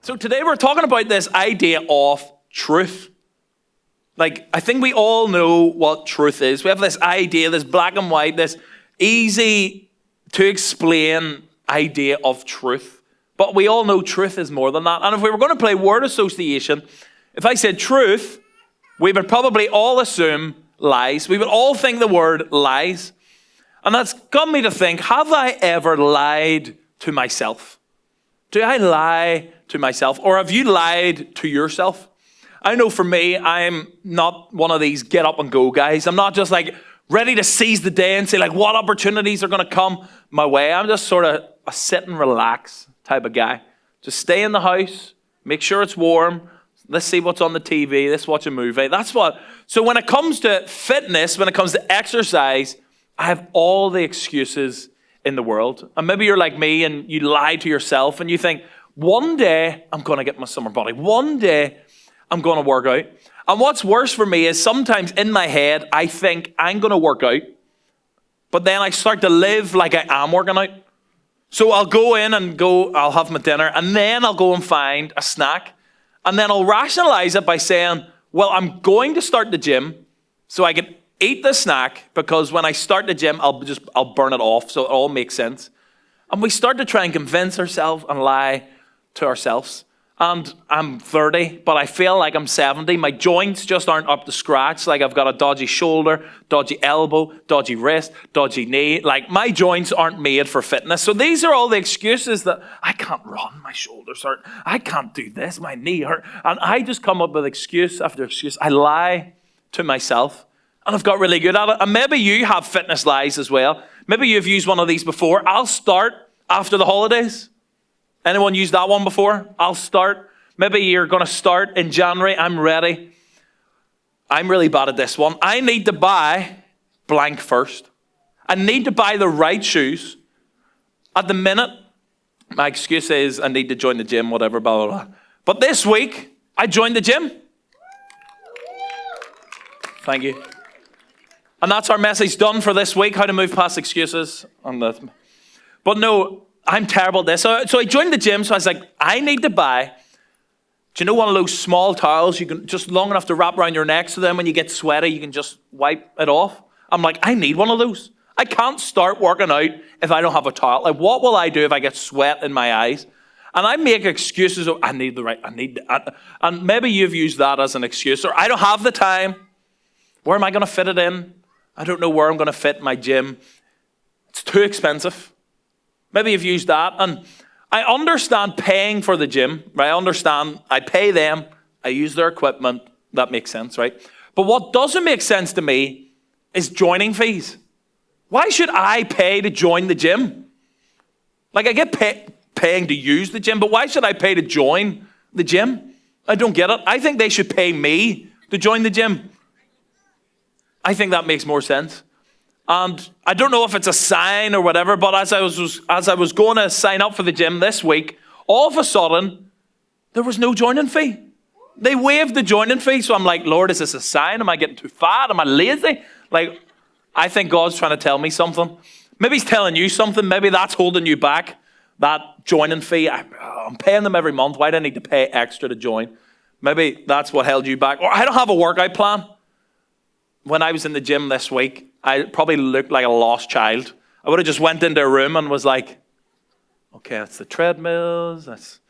So today we're talking about this idea of truth. Like, I think we all know what truth is. We have this idea, this black and white, this easy to explain idea of truth. But we all know truth is more than that. And if we were going to play word association, if I said truth, we would probably all assume lies. We would all think the word lies. And that's got me to think, have I ever lied to myself? Do I lie to myself? Or have you lied to yourself? I know for me, I'm not one of these get up and go guys. I'm not just like ready to seize the day and say like what opportunities are going to come my way. I'm just sort of a sit and relax type of guy. Just stay in the house, make sure it's warm. Let's see what's on the TV. Let's watch a movie. That's what. So when it comes to fitness, when it comes to exercise, I have all the excuses in the world. And maybe you're like me and you lie to yourself and you think, one day I'm going to get my summer body. One day I'm going to work out. And what's worse for me is sometimes in my head, I think I'm going to work out. But then I start to live like I am working out. So I'll go in and I'll have my dinner and then I'll go and find a snack. And then I'll rationalize it by saying, well, I'm going to start the gym so I can eat the snack because when I start the gym, I'll burn it off. So it all makes sense. And we start to try and convince ourselves and lie to ourselves. And I'm 30, but I feel like I'm 70. My joints just aren't up to scratch. Like I've got a dodgy shoulder, dodgy elbow, dodgy wrist, dodgy knee. Like my joints aren't made for fitness. So these are all the excuses that I can't run, my shoulders hurt. I can't do this, my knee hurt. And I just come up with excuse after excuse. I lie to myself. And I've got really good at it. And maybe you have fitness lies as well. Maybe you've used one of these before. I'll start after the holidays. Anyone used that one before? I'll start. Maybe you're going to start in January. I'm ready. I'm really bad at this one. I need to buy blank first. I need to buy the right shoes. At the minute, my excuse is I need to join the gym, whatever, blah, blah, blah. But this week, I joined the gym. Thank you. And that's our message done for this week, how to move past excuses. But no, I'm terrible at this. So I joined the gym, so I was like, I need to buy, do you know one of those small towels you can just long enough to wrap around your neck so then when you get sweaty, you can just wipe it off? I'm like, I need one of those. I can't start working out if I don't have a towel. Like, what will I do if I get sweat in my eyes? And I make excuses of, and maybe you've used that as an excuse, or I don't have the time. Where am I going to fit it in? I don't know where I'm going to fit my gym. It's too expensive. Maybe you've used that. And I understand paying for the gym, right? I understand. I pay them. I use their equipment. That makes sense, right? But what doesn't make sense to me is joining fees. Why should I pay to join the gym? Like I get paying to use the gym, but why should I pay to join the gym? I don't get it. I think they should pay me to join the gym. I think that makes more sense. And I don't know if it's a sign or whatever, but as I was going to sign up for the gym this week, all of a sudden, there was no joining fee. They waived the joining fee. So I'm like, Lord, is this a sign? Am I getting too fat? Am I lazy? Like, I think God's trying to tell me something. Maybe he's telling you something. Maybe that's holding you back, that joining fee. I'm paying them every month. Why do I need to pay extra to join? Maybe that's what held you back. Or I don't have a workout plan. When I was in the gym this week, I probably looked like a lost child. I would have just went into a room and was like, okay, that's the treadmills, that's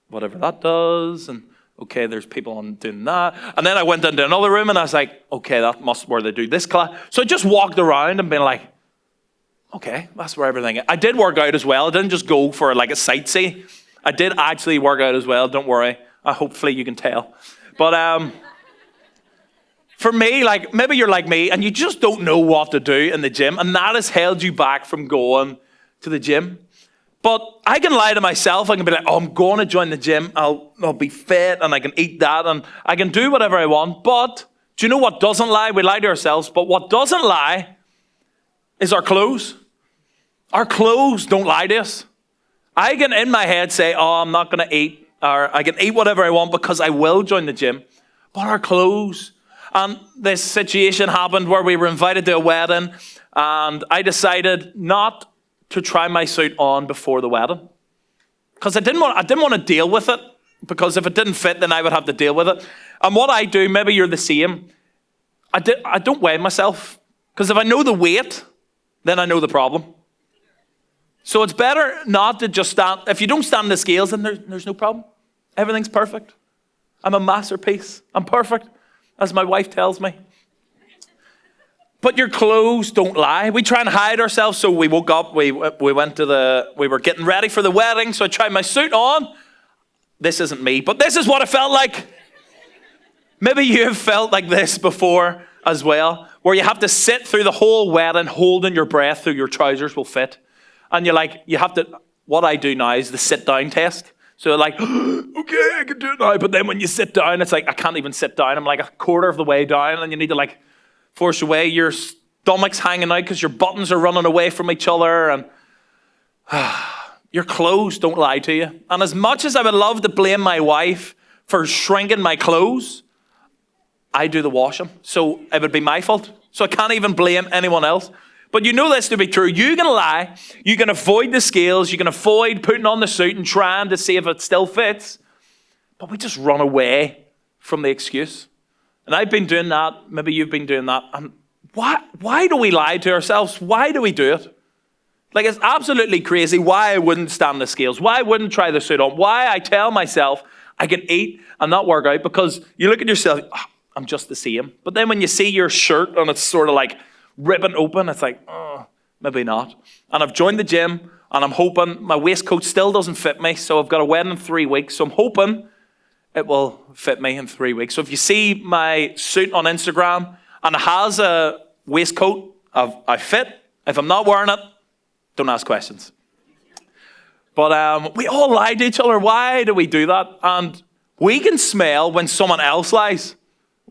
whatever that does, and okay, there's people on doing that. And then I went into another room and I was like, okay, that must be where they do this class. So I just walked around and been like, okay, that's where everything is. I did work out as well. I didn't just go for like a sightsee. I did actually work out as well, don't worry. Hopefully you can tell. But for me, like maybe you're like me and you just don't know what to do in the gym, and that has held you back from going to the gym. But I can lie to myself. I can be like, oh, I'm going to join the gym. I'll be fit and I can eat that and I can do whatever I want. But do you know what doesn't lie? We lie to ourselves. But what doesn't lie is our clothes. Our clothes don't lie to us. I can in my head say, oh, I'm not going to eat, or I can eat whatever I want because I will join the gym. But our clothes. And this situation happened where we were invited to a wedding and I decided not to try my suit on before the wedding because I didn't want to deal with it. because if it didn't fit, then I would have to deal with it. And what I do, maybe you're the same, I don't weigh myself, because if I know the weight, then I know the problem. So it's better not to just stand. If you don't stand the scales, then there's no problem. Everything's perfect. I'm a masterpiece. I'm perfect, as my wife tells me. But your clothes don't lie. We try and hide ourselves. So we woke up, we were getting ready for the wedding. So I tried my suit on. This isn't me, but this is what it felt like. Maybe you've felt like this before as well, where you have to sit through the whole wedding holding your breath so your trousers will fit. And you're like, what I do now is the sit down test. So you're like, okay, I can do it now. But then when you sit down, it's like, I can't even sit down. I'm like a quarter of the way down, and you need to like force away. Your stomach's hanging out because your buttons are running away from each other. And your clothes don't lie to you. And as much as I would love to blame my wife for shrinking my clothes, I do the washing. So it would be my fault. So I can't even blame anyone else. But you know this to be true. You can lie. You can avoid the scales. You can avoid putting on the suit and trying to see if it still fits. But we just run away from the excuse. And I've been doing that. Maybe you've been doing that. And why do we lie to ourselves? Why do we do it? Like, it's absolutely crazy why I wouldn't stand the scales. Why I wouldn't try the suit on. Why I tell myself I can eat and not work out. Because you look at yourself, oh, I'm just the same. But then when you see your shirt and it's sort of like ripping open, it's like, oh, maybe not. And I've joined the gym, and I'm hoping my waistcoat still doesn't fit me. So I've got a wedding in 3 weeks. So I'm hoping it will fit me in 3 weeks. So if you see my suit on Instagram and it has a waistcoat, I fit. If I'm not wearing it, don't ask questions. But we all lie to each other. Why do we do that? And we can smell when someone else lies.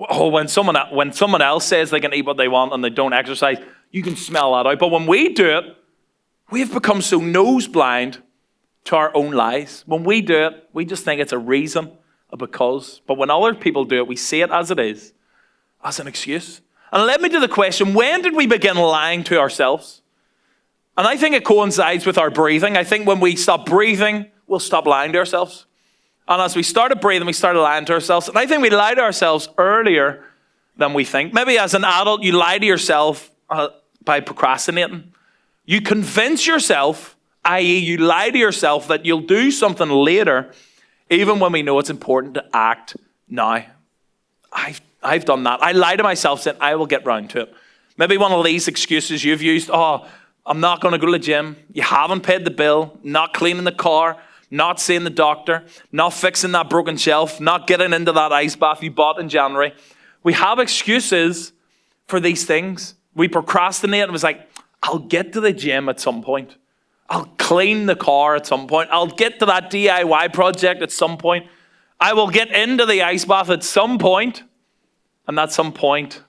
Oh, when someone else says they can eat what they want and they don't exercise, you can smell that out. But when we do it, we've become so nose blind to our own lies. When we do it, we just think it's a reason, a because. But when other people do it, we see it as it is, as an excuse. And it led me to the question, when did we begin lying to ourselves? And I think it coincides with our breathing. I think when we stop breathing, we'll stop lying to ourselves. And as we started breathing, we started lying to ourselves. And I think we lie to ourselves earlier than we think. Maybe as an adult, you lie to yourself by procrastinating. You convince yourself, i.e. you lie to yourself that you'll do something later, even when we know it's important to act now. I've done that. I lie to myself saying, I will get round to it. Maybe one of these excuses you've used, oh, I'm not going to go to the gym. You haven't paid the bill, not cleaning the car, not seeing the doctor, not fixing that broken shelf, not getting into that ice bath you bought in January. We have excuses for these things. We procrastinate. It was like, I'll get to the gym at some point. I'll clean the car at some point. I'll get to that DIY project at some point. I will get into the ice bath at some point. And that some point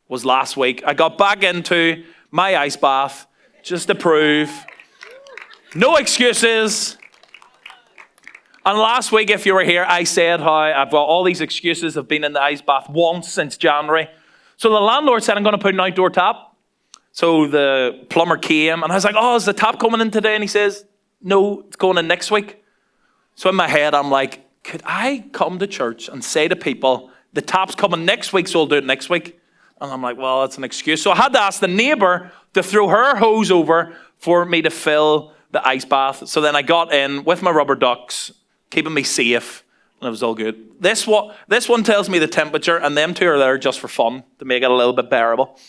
was last week. I got back into my ice bath just to prove no excuses. And last week, if you were here, I said how I've got all these excuses. I've been in the ice bath once since January. So the landlord said, I'm going to put an outdoor tap. So the plumber came, and I was like, oh, is the tap coming in today? And he says, no, it's going in next week. So in my head, I'm like, could I come to church and say to people, the tap's coming next week, so I'll do it next week? And I'm like, well, that's an excuse. So I had to ask the neighbor to throw her hose over for me to fill the ice bath. So then I got in with my rubber ducks, keeping me safe, and it was all good. This one tells me the temperature, and them two are there just for fun, to make it a little bit bearable.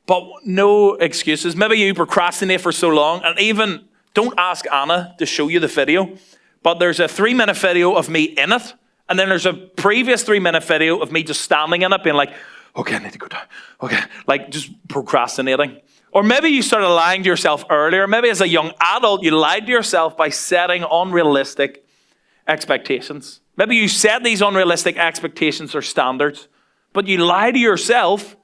But no excuses. Maybe you procrastinate for so long, and even don't ask Anna to show you the video, but there's a 3-minute video of me in it, and then there's a previous 3-minute video of me just standing in it, being like, okay, I need to go down. Okay, like just procrastinating. Or maybe you started lying to yourself earlier. Maybe as a young adult, you lied to yourself by setting unrealistic expectations. Maybe you set these unrealistic expectations or standards, but you lie to yourself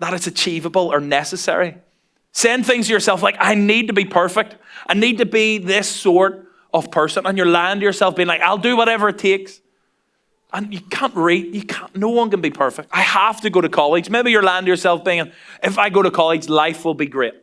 that it's achievable or necessary. Saying things to yourself like, I need to be perfect. I need to be this sort of person. And you're lying to yourself being like, I'll do whatever it takes. And you can't read. No one can be perfect. I have to go to college. Maybe you're lying to yourself being, if I go to college, life will be great.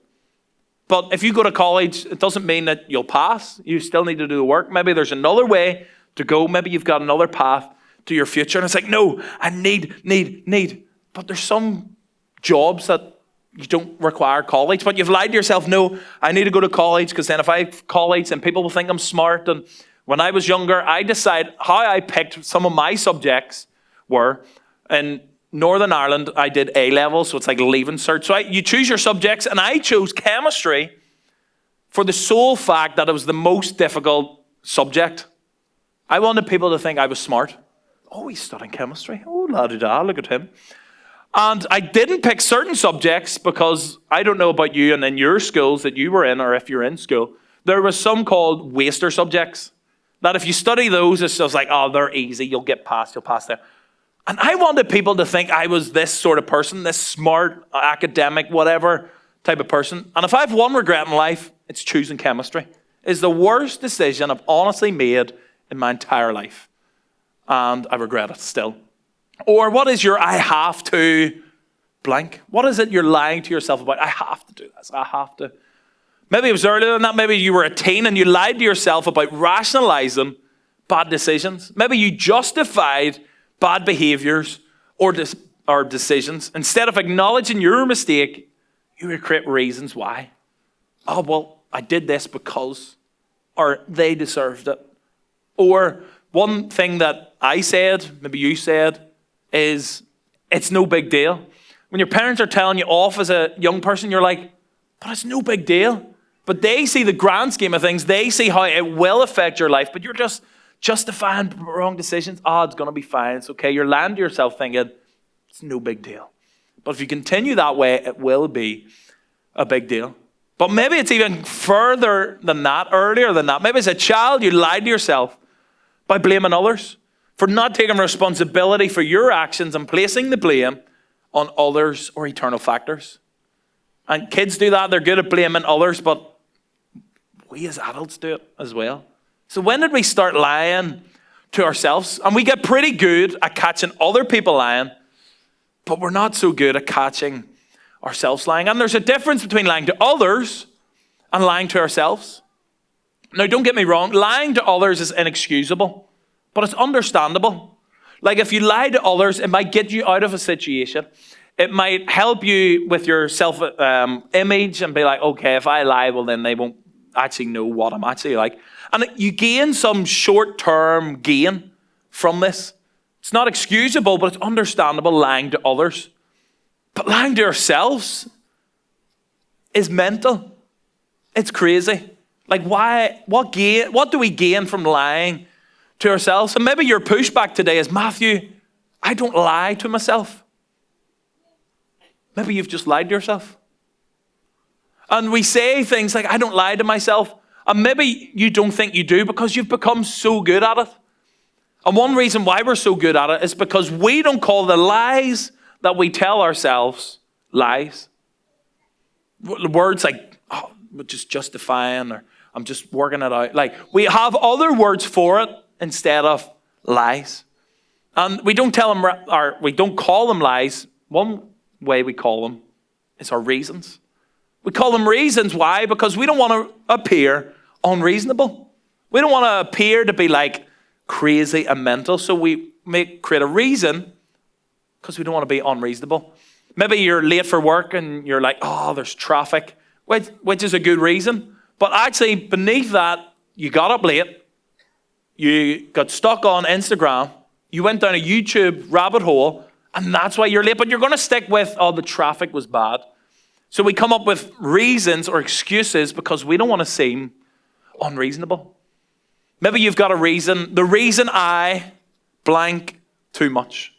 But if you go to college, it doesn't mean that you'll pass. You still need to do the work. Maybe there's another way to go. Maybe you've got another path to your future. And it's like, no, I need. But there's some jobs that you don't require college. But you've lied to yourself, no, I need to go to college because then if I have college, then people will think I'm smart. And when I was younger, I decided how I picked some of my subjects were in Northern Ireland, I did A-level, so it's like leaving cert. So you choose your subjects, and I chose chemistry for the sole fact that it was the most difficult subject. I wanted people to think I was smart. Oh, he's studying chemistry. Oh, la-di-da, look at him. And I didn't pick certain subjects because I don't know about you and in your schools that you were in, or if you're in school, there was some called waster subjects. That if you study those, it's just like, oh, they're easy. You'll pass there. And I wanted people to think I was this sort of person, this smart, academic, whatever type of person. And if I have one regret in life, it's choosing chemistry. It's the worst decision I've honestly made in my entire life. And I regret it still. Or what is your I have to blank? What is it you're lying to yourself about? I have to do this. I have to. Maybe it was earlier than that. Maybe you were a teen and you lied to yourself about rationalizing bad decisions. Maybe you justified bad behaviors or decisions. Instead of acknowledging your mistake, you would create reasons why. Oh, well, I did this because, or they deserved it. Or one thing that I said, maybe you said, is it's no big deal. When your parents are telling you off as a young person, you're like, but it's no big deal. But they see the grand scheme of things. They see how it will affect your life, but you're just justifying wrong decisions. Oh, it's going to be fine. It's okay. You're lying to yourself thinking it's no big deal. But if you continue that way, it will be a big deal. But maybe it's even further than that, earlier than that. Maybe as a child, you lied to yourself by blaming others for not taking responsibility for your actions and placing the blame on others or eternal factors. And kids do that. They're good at blaming others, but we as adults do it as well. So when did we start lying to ourselves? And we get pretty good at catching other people lying, but we're not so good at catching ourselves lying. And there's a difference between lying to others and lying to ourselves. Now, don't get me wrong. Lying to others is inexcusable, but it's understandable. Like if you lie to others, it might get you out of a situation. It might help you with your self-image and be like, okay, if I lie, well, then they won't actually know what I'm actually like. And you gain some short-term gain from this. It's not excusable, but it's understandable lying to others. But lying to ourselves is mental. It's crazy. Like why? What do we gain from lying to ourselves? And maybe your pushback today is, Matthew, I don't lie to myself. Maybe you've just lied to yourself. And we say things like, I don't lie to myself. And maybe you don't think you do because you've become so good at it. And one reason why we're so good at it is because we don't call the lies that we tell ourselves lies. Words like, oh, we're just justifying, or I'm just working it out. Like we have other words for it instead of lies. And we don't tell them, or we don't call them lies. One way we call them is our reasons. We call them reasons. Why? Because we don't want to appear unreasonable. We don't want to appear to be like crazy and mental. So we create a reason because we don't want to be unreasonable. Maybe you're late for work and you're like, oh, there's traffic, which is a good reason. But actually beneath that, you got up late. You got stuck on Instagram. You went down a YouTube rabbit hole, and that's why you're late. But you're going to stick with, oh, the traffic was bad. So we come up with reasons or excuses because we don't want to seem unreasonable. Maybe you've got a reason. The reason I blank too much.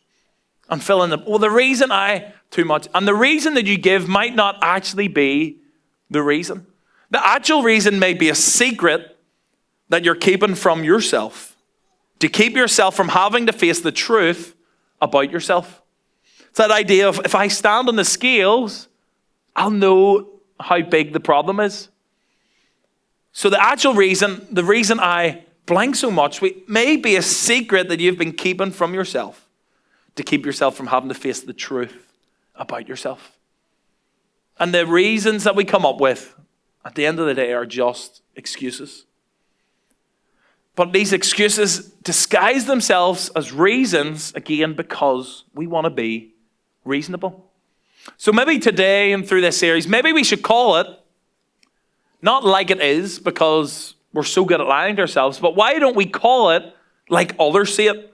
And fill in the reason I too much. And the reason that you give might not actually be the reason. The actual reason may be a secret that you're keeping from yourself. To keep yourself from having to face the truth about yourself. It's that idea of if I stand on the scales, I'll know how big the problem is. So the actual reason, the reason I blank so much, may be a secret that you've been keeping from yourself to keep yourself from having to face the truth about yourself. And the reasons that we come up with at the end of the day are just excuses. But these excuses disguise themselves as reasons, again, because we want to be reasonable. So maybe today and through this series, maybe we should call it not like it is because we're so good at lying to ourselves, but why don't we call it like others see it?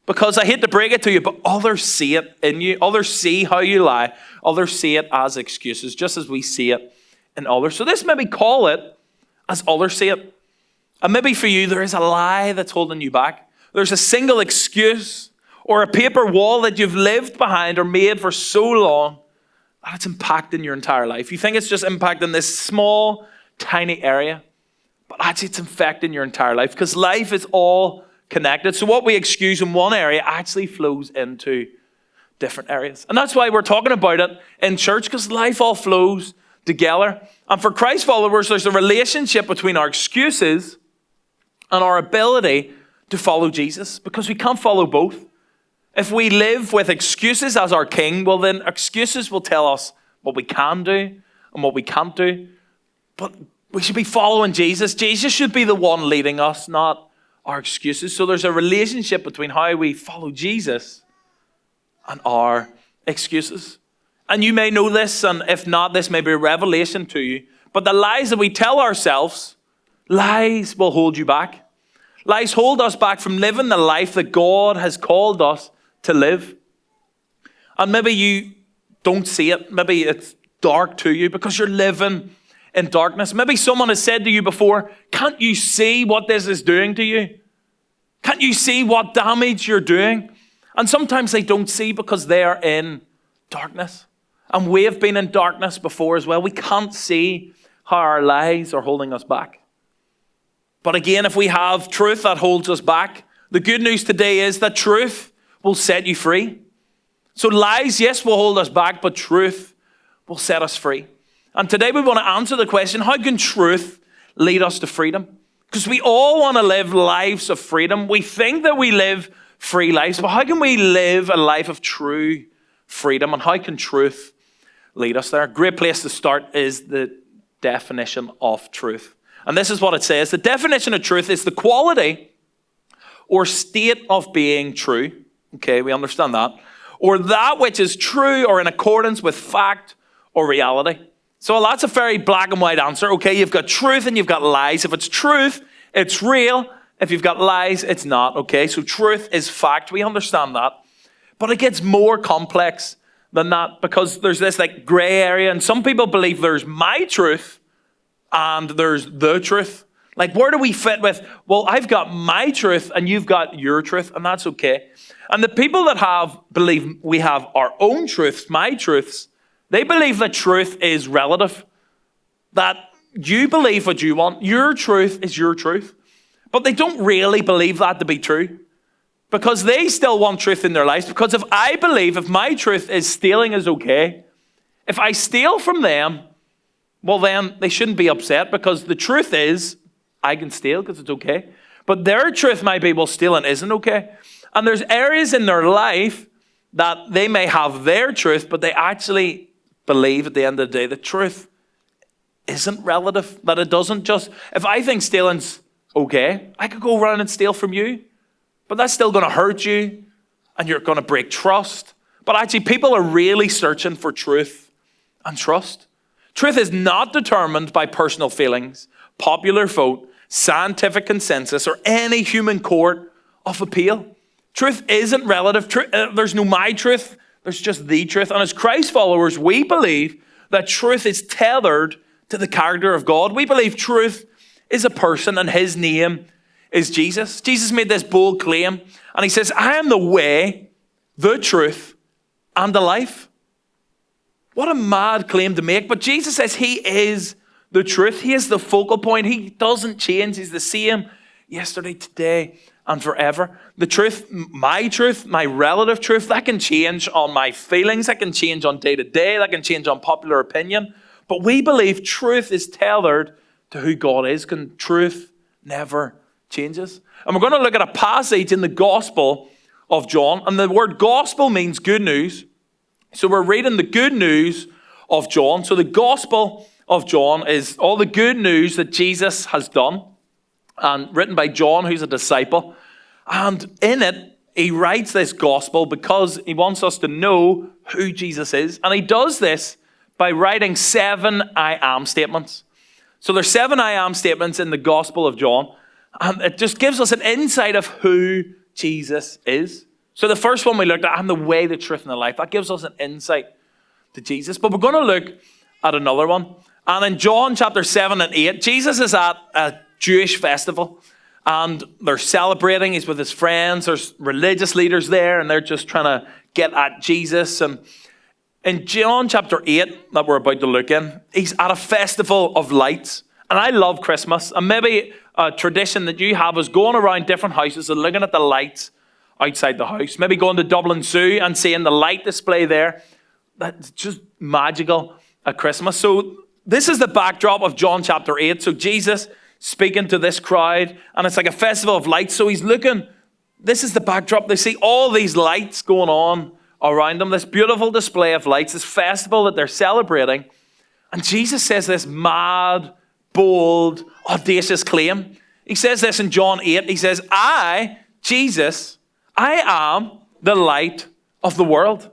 Because I hate to break it to you, but others see it in you. Others see how you lie. Others see it as excuses, just as we see it in others. So this maybe call it as others see it. And maybe for you, there is a lie that's holding you back. There's a single excuse or a paper wall that you've lived behind or made for so long that it's impacting your entire life. You think it's just impacting this small, tiny area, but actually it's infecting your entire life because life is all connected. So what we excuse in one area actually flows into different areas. And that's why we're talking about it in church, because life all flows together. And for Christ followers, there's a relationship between our excuses and our ability to follow Jesus, because we can't follow both. If we live with excuses as our king, well then excuses will tell us what we can do and what we can't do. But we should be following Jesus. Jesus should be the one leading us, not our excuses. So there's a relationship between how we follow Jesus and our excuses. And you may know this, and if not, this may be a revelation to you. But the lies that we tell ourselves, lies will hold you back. Lies hold us back from living the life that God has called us to live. And maybe you don't see it. Maybe it's dark to you because you're living in darkness. Maybe someone has said to you before, can't you see what this is doing to you? Can't you see what damage you're doing? And sometimes they don't see because they are in darkness. And we have been in darkness before as well. We can't see how our lies are holding us back. But again, if we have truth that holds us back, the good news today is that truth will set you free. So lies, yes, will hold us back, but truth will set us free. And today we want to answer the question, how can truth lead us to freedom? Because we all want to live lives of freedom. We think that we live free lives, but how can we live a life of true freedom? And how can truth lead us there? A great place to start is the definition of truth. And this is what it says. The definition of truth is the quality or state of being true. Okay, we understand that. Or that which is true or in accordance with fact or reality. So that's a very black and white answer. Okay, you've got truth and you've got lies. If it's truth, it's real. If you've got lies, it's not. Okay, so truth is fact. We understand that. But it gets more complex than that because there's this like gray area. And some people believe there's my truth and there's the truth. Like, where do we fit with, well, I've got my truth and you've got your truth, and that's okay. And the people that believe we have our own truths, my truths, they believe that truth is relative. That you believe what you want. Your truth is your truth. But they don't really believe that to be true. Because they still want truth in their lives. Because if my truth is stealing is okay, if I steal from them, well then they shouldn't be upset, because the truth is I can steal because it's okay. But their truth might be, well, stealing isn't okay. And there's areas in their life that they may have their truth, but they actually believe at the end of the day that truth isn't relative. That it doesn't just, if I think stealing's okay, I could go around and steal from you, but that's still going to hurt you and you're going to break trust. But actually people are really searching for truth and trust. Truth is not determined by personal feelings, popular vote, scientific consensus, or any human court of appeal. Truth isn't relative. There's no my truth. There's just the truth. And as Christ followers, we believe that truth is tethered to the character of God. We believe truth is a person and his name is Jesus. Jesus made this bold claim and he says, I am the way, the truth, and the life. What a mad claim to make. But Jesus says he is the truth. He is the focal point. He doesn't change. He's the same yesterday, today, and forever. The truth, my relative truth, that can change on my feelings. That can change on day to day. That can change on popular opinion. But we believe truth is tethered to who God is. And truth never changes. And we're going to look at a passage in the Gospel of John. And the word gospel means good news. So we're reading the good news of John. So the Gospel of John is all the good news that Jesus has done. and written by John, who's a disciple. And in it, he writes this gospel because he wants us to know who Jesus is. And he does this by writing 7 I am statements. So there's 7 I am statements in the Gospel of John. And it just gives us an insight of who Jesus is. So the first one we looked at, I'm the way, the truth, and the life. That gives us an insight to Jesus. But we're going to look at another one. And in John chapter 7 and 8, Jesus is at a Jewish festival. And they're celebrating. He's with his friends. There's religious leaders there. And they're just trying to get at Jesus. And in John chapter 8 that we're about to look in, he's at a festival of lights. And I love Christmas. And maybe a tradition that you have is going around different houses and looking at the lights outside the house. Maybe going to Dublin Zoo and seeing the light display there. That's just magical at Christmas. So this is the backdrop of John chapter 8. So Jesus speaking to this crowd, and it's like a festival of lights. So he's looking, this is the backdrop. They see all these lights going on around them, this beautiful display of lights, this festival that they're celebrating. And Jesus says this mad, bold, audacious claim. He says this in John 8. He says, I, Jesus, I am the light of the world.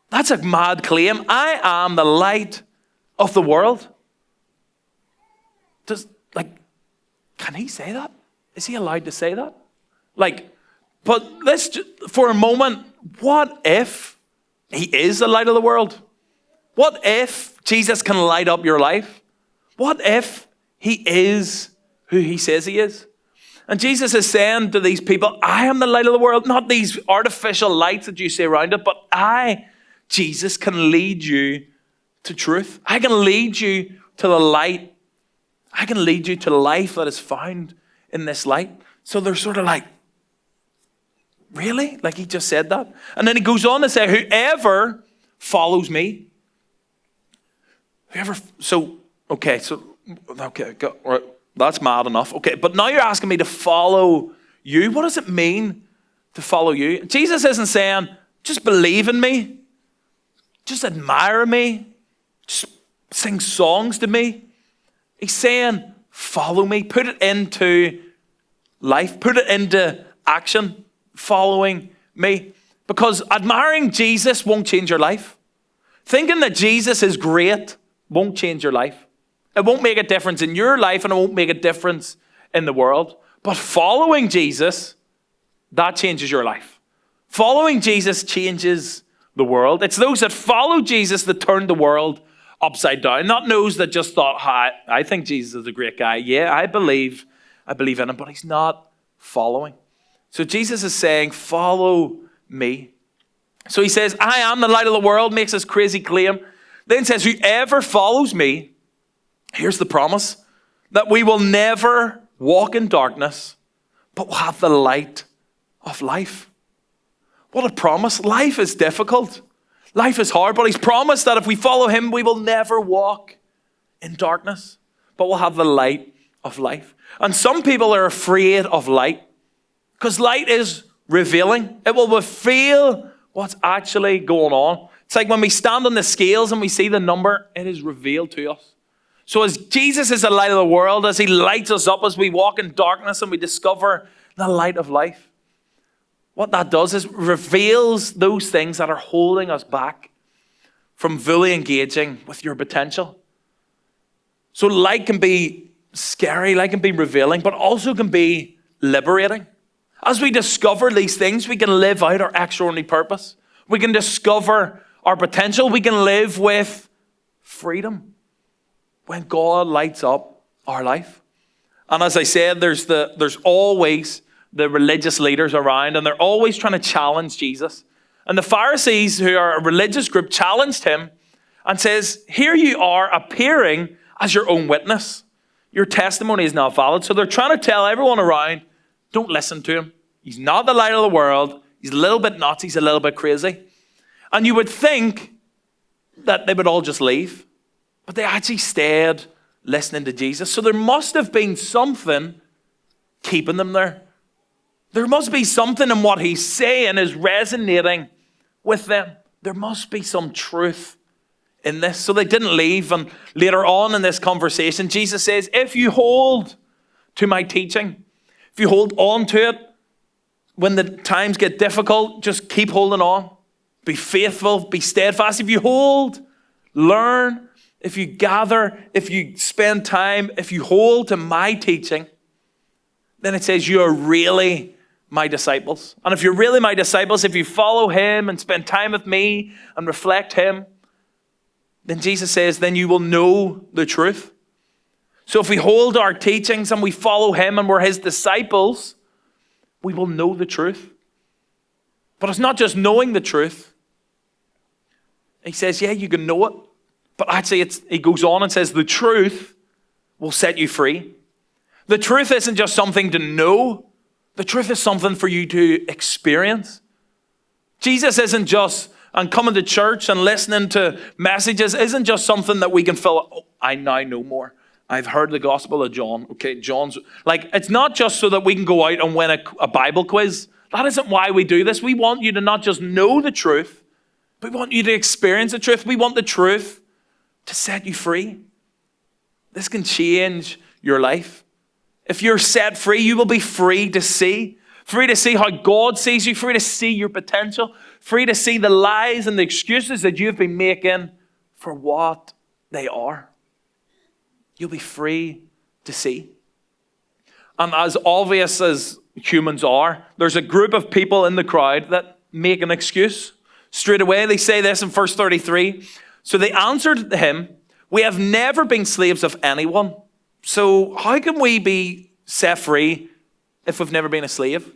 That's a mad claim. I am the light of the world. Can he say that? Is he allowed to say that? But let's just, for a moment, what if he is the light of the world? What if Jesus can light up your life? What if he is who he says he is? And Jesus is saying to these people, I am the light of the world, not these artificial lights that you see around it, but I, Jesus, can lead you to truth. I can lead you to the light. I can lead you to life that is found in this light. So they're sort of like, really? Like he just said that? And then he goes on to say, whoever follows me, that's mad enough. Okay, but now you're asking me to follow you. What does it mean to follow you? Jesus isn't saying, just believe in me, just admire me, just sing songs to me. He's saying, follow me, put it into life, put it into action, following me. Because admiring Jesus won't change your life. Thinking that Jesus is great won't change your life. It won't make a difference in your life and it won't make a difference in the world. But following Jesus, that changes your life. Following Jesus changes the world. It's those that follow Jesus that turn the world upside down. Not those that just thought, I think Jesus is a great guy. Yeah, I believe in him, but he's not following. So Jesus is saying, follow me. So he says, I am the light of the world, makes this crazy claim. Then says, whoever follows me, here's the promise, that we will never walk in darkness, but will have the light of life. What a promise. Life is difficult. Life is hard, but he's promised that if we follow him, we will never walk in darkness, but we'll have the light of life. And some people are afraid of light because light is revealing. It will reveal what's actually going on. It's like when we stand on the scales and we see the number, it is revealed to us. So as Jesus is the light of the world, as he lights us up, as we walk in darkness and we discover the light of life, what that does is reveals those things that are holding us back from fully engaging with your potential. So light can be scary, light can be revealing, but also can be liberating. As we discover these things, we can live out our extraordinary purpose. We can discover our potential. We can live with freedom when God lights up our life. And as I said, there's always the religious leaders around, and they're always trying to challenge Jesus. And the Pharisees, who are a religious group, challenged him and says, here you are appearing as your own witness. Your testimony is not valid. So they're trying to tell everyone around, don't listen to him. He's not the light of the world. He's a little bit nuts. He's a little bit crazy. And you would think that they would all just leave. But they actually stayed listening to Jesus. So there must have been something keeping them there. There must be something in what he's saying is resonating with them. There must be some truth in this. So they didn't leave. And later on in this conversation, Jesus says, if you hold to my teaching, if you hold on to it, when the times get difficult, just keep holding on. Be faithful, be steadfast. If you hold, learn, if you gather, if you spend time, if you hold to my teaching, then it says you are really my disciples. And if you're really my disciples, if you follow him and spend time with me and reflect him, then Jesus says, then you will know the truth. So if we hold our teachings and we follow him and we're his disciples, we will know the truth. But it's not just knowing the truth. He says, yeah, you can know it. But actually, he goes on and says, the truth will set you free. The truth isn't just something to know. The truth is something for you to experience. Jesus isn't just, and coming to church and listening to messages isn't just something that we can fill. Oh, I now know more. I've heard the Gospel of John. Okay, John's, like, it's not just so that we can go out and win a Bible quiz. That isn't why we do this. We want you to not just know the truth, but we want you to experience the truth. We want the truth to set you free. This can change your life. If you're set free, you will be free to see. Free to see how God sees you. Free to see your potential. Free to see the lies and the excuses that you've been making for what they are. You'll be free to see. And as obvious as humans are, there's a group of people in the crowd that make an excuse. Straight away, they say this in verse 33. So they answered him, we have never been slaves of anyone. So how can we be set free if we've never been a slave?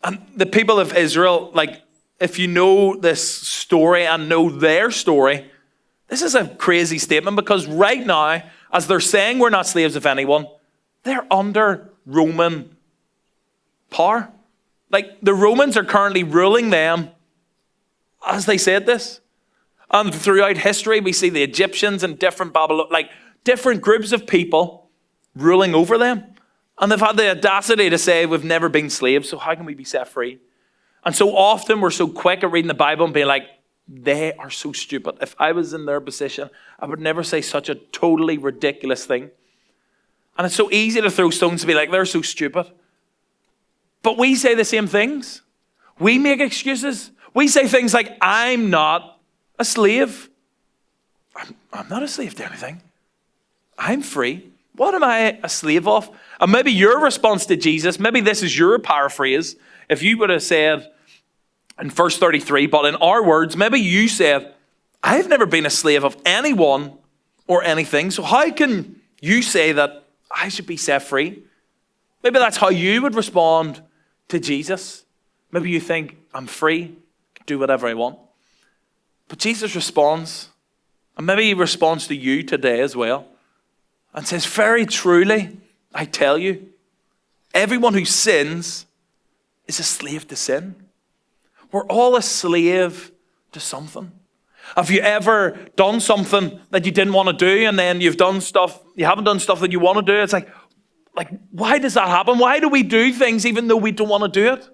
And the people of Israel, like, if you know this story and know their story, this is a crazy statement, because right now, as they're saying we're not slaves of anyone, they're under Roman power. Like, the Romans are currently ruling them as they said this. And throughout history, we see the Egyptians and different different groups of people ruling over them. And they've had the audacity to say we've never been slaves, so how can we be set free? And so often we're so quick at reading the Bible and being like, they are so stupid. If I was in their position, I would never say such a totally ridiculous thing. And it's so easy to throw stones to be like, they're so stupid. But we say the same things. We make excuses. We say things like, I'm not a slave. I'm not a slave to anything. I'm free. What am I a slave of? And maybe your response to Jesus, maybe this is your paraphrase. If you would have said in verse 33, but in our words, maybe you said, I've never been a slave of anyone or anything. So how can you say that I should be set free? Maybe that's how you would respond to Jesus. Maybe you think, I'm free, do whatever I want. But Jesus responds, and maybe he responds to you today as well, and says, very truly, I tell you, everyone who sins is a slave to sin. We're all a slave to something. Have you ever done something that you didn't want to do, and then you haven't done stuff that you want to do? It's like, why does that happen? Why do we do things even though we don't want to do it?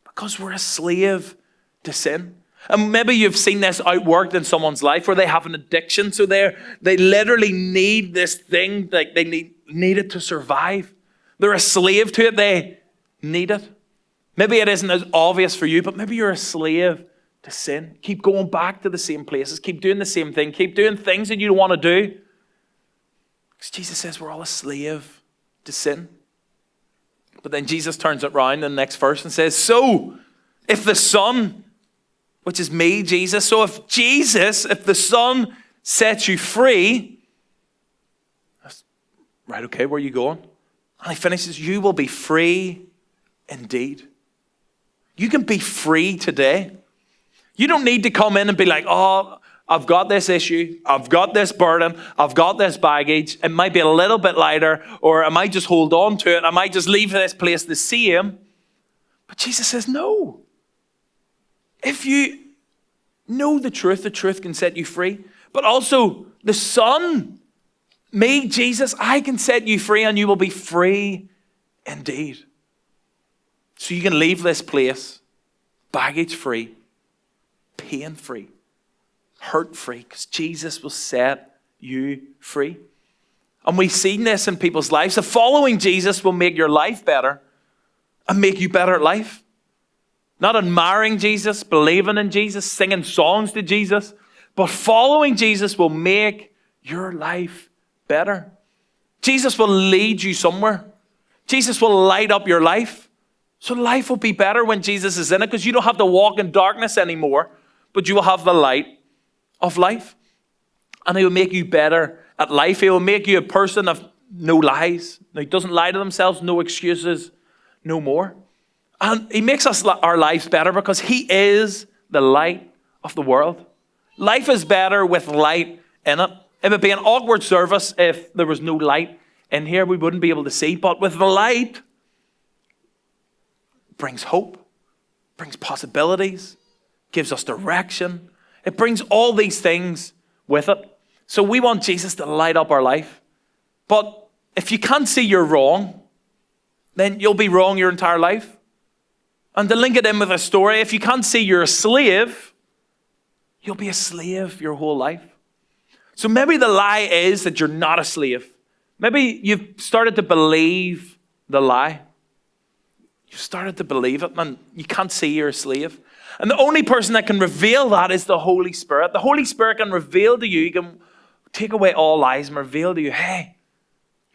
Because we're a slave to sin. And maybe you've seen this outworked in someone's life where they have an addiction. So they literally need this thing, like they need it to survive. They're a slave to it. They need it. Maybe it isn't as obvious for you, but maybe you're a slave to sin. Keep going back to the same places. Keep doing the same thing. Keep doing things that you don't want to do. Because Jesus says we're all a slave to sin. But then Jesus turns it around in the next verse and says, so if the Son, which is me, Jesus, so if the Son sets you free, right, okay, where are you going? And he finishes, you will be free indeed. You can be free today. You don't need to come in and be like, oh, I've got this issue, I've got this burden, I've got this baggage. It might be a little bit lighter, or I might just hold on to it. I might just leave this place the same. But Jesus says, no. If you know the truth can set you free. But also the Son, me, Jesus, I can set you free, and you will be free indeed. So you can leave this place baggage free, pain free, hurt-free, because Jesus will set you free. And we've seen this in people's lives. So following Jesus will make your life better and make you better at life. Not admiring Jesus, believing in Jesus, singing songs to Jesus, but following Jesus will make your life better. Jesus will lead you somewhere. Jesus will light up your life. So life will be better when Jesus is in it, because you don't have to walk in darkness anymore, but you will have the light of life. And he will make you better at life. He will make you a person of no lies. He doesn't lie to themselves, no excuses, no more. And he makes our lives better because he is the light of the world. Life is better with light in it. It would be an awkward service if there was no light in here. We wouldn't be able to see. But with the light, it brings hope, brings possibilities, gives us direction. It brings all these things with it. So we want Jesus to light up our life. But if you can't see you're wrong, then you'll be wrong your entire life. And to link it in with a story, if you can't see you're a slave, you'll be a slave your whole life. So maybe the lie is that you're not a slave. Maybe you've started to believe the lie. You've started to believe it, and you can't see you're a slave. And the only person that can reveal that is the Holy Spirit. The Holy Spirit can reveal to you, he can take away all lies and reveal to you, hey,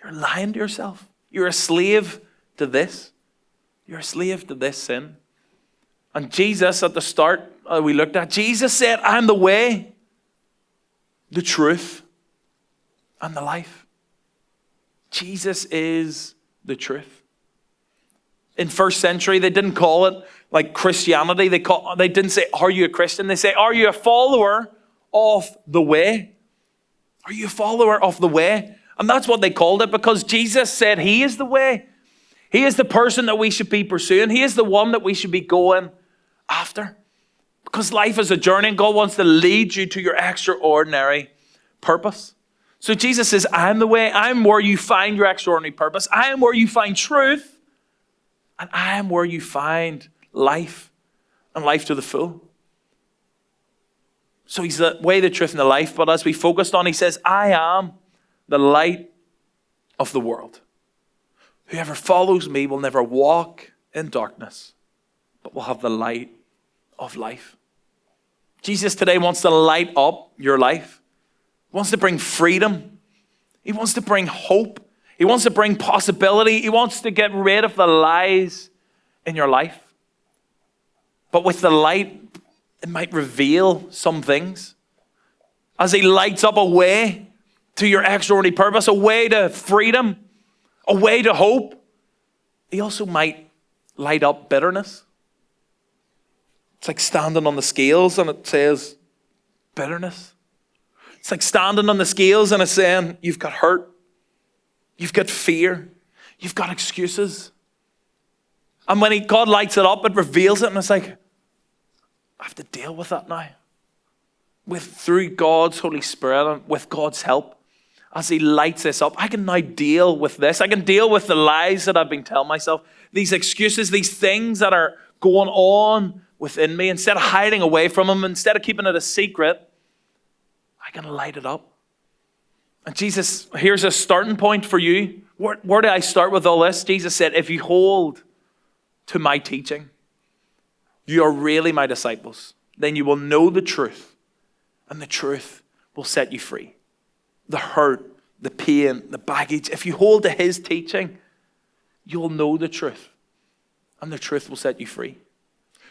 you're lying to yourself. You're a slave to this. You're a slave to this sin. And Jesus, at the start, we looked at, Jesus said, I'm the way, the truth, and the life. Jesus is the truth. In first century, they didn't call it like Christianity. They didn't say, are you a Christian? They say, are you a follower of the way? Are you a follower of the way? And that's what they called it, because Jesus said he is the way. He is the person that we should be pursuing. He is the one that we should be going after. Because life is a journey, and God wants to lead you to your extraordinary purpose. So Jesus says, I'm the way. I'm where you find your extraordinary purpose. I am where you find truth. And I am where you find life, and life to the full. So he's the way, the truth, and the life. But as we focused on, he says, I am the light of the world. Whoever follows me will never walk in darkness, but will have the light of life. Jesus today wants to light up your life. He wants to bring freedom. He wants to bring hope. He wants to bring possibility. He wants to get rid of the lies in your life. But with the light, it might reveal some things. As he lights up a way to your extraordinary purpose, a way to freedom, a way to hope, he also might light up bitterness. It's like standing on the scales and it says bitterness. It's like standing on the scales and it's saying you've got hurt, you've got fear, you've got excuses. And when God lights it up, it reveals it, and it's like, I have to deal with that now. Through God's Holy Spirit and with God's help, as he lights this up, I can now deal with this. I can deal with the lies that I've been telling myself, these excuses, these things that are going on within me. Instead of hiding away from them, instead of keeping it a secret, I can light it up. And Jesus, here's a starting point for you. Where do I start with all this? Jesus said, if you hold to my teaching, you are really my disciples. Then you will know the truth, and the truth will set you free. The hurt, the pain, the baggage. If you hold to his teaching, you'll know the truth, and the truth will set you free.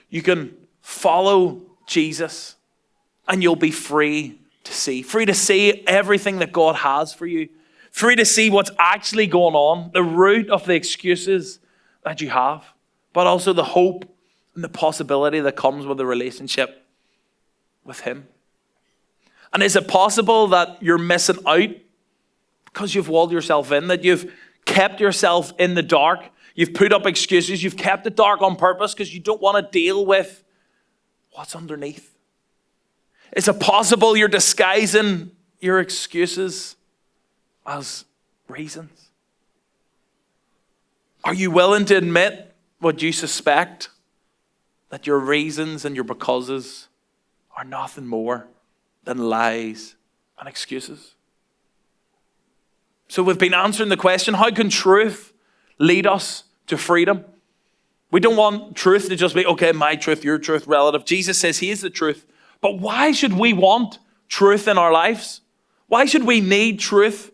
You can follow Jesus, and you'll be free to see everything that God has for you, free to see what's actually going on, the root of the excuses that you have, but also the hope and the possibility that comes with a relationship with him. And is it possible that you're missing out because you've walled yourself in, that you've kept yourself in the dark, you've put up excuses, you've kept it dark on purpose because you don't want to deal with what's underneath? Is it possible you're disguising your excuses as reasons? Are you willing to admit what you suspect, that your reasons and your becauses are nothing more than lies and excuses. So we've been answering the question, how can truth lead us to freedom? We don't want truth to just be, okay, my truth, your truth, relative. Jesus says he is the truth. But why should we want truth in our lives? Why should we need truth?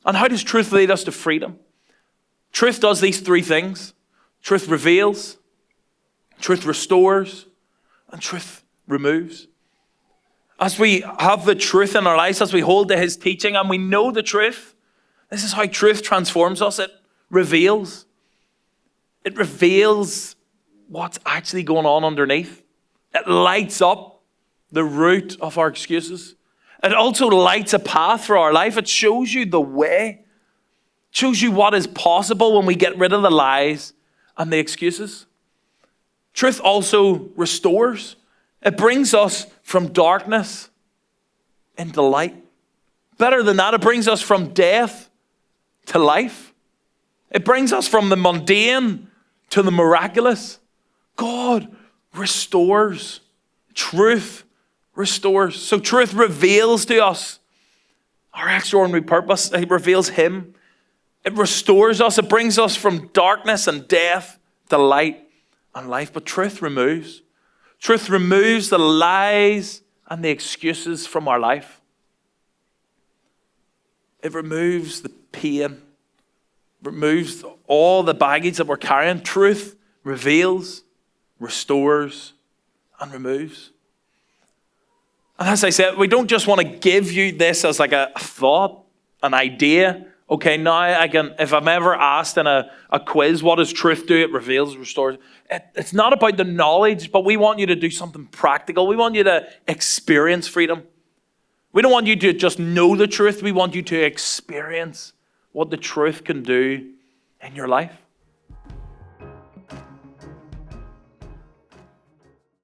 And how does truth lead us to freedom? Truth does these three things. Truth reveals, truth restores, and truth removes. As we have the truth in our lives, as we hold to his teaching and we know the truth, this is how truth transforms us. It reveals. It reveals what's actually going on underneath. It lights up the root of our excuses. It also lights a path for our life. It shows you the way. It shows you what is possible when we get rid of the lies and the excuses. Truth also restores. It brings us from darkness into light. Better than that, it brings us from death to life. It brings us from the mundane to the miraculous. God restores. Truth restores. So truth reveals to us our extraordinary purpose. It reveals him. It restores us. It brings us from darkness and death to light and life. But truth removes. Truth removes the lies and the excuses from our life. It removes the pain. Removes all the baggage that we're carrying. Truth reveals, restores, and removes. And as I said, we don't just want to give you this as like a thought, an idea. Okay, now I can, if I'm ever asked in a quiz, what does truth do? It reveals, restores. It's not about the knowledge, but we want you to do something practical. We want you to experience freedom. We don't want you to just know the truth. We want you to experience what the truth can do in your life.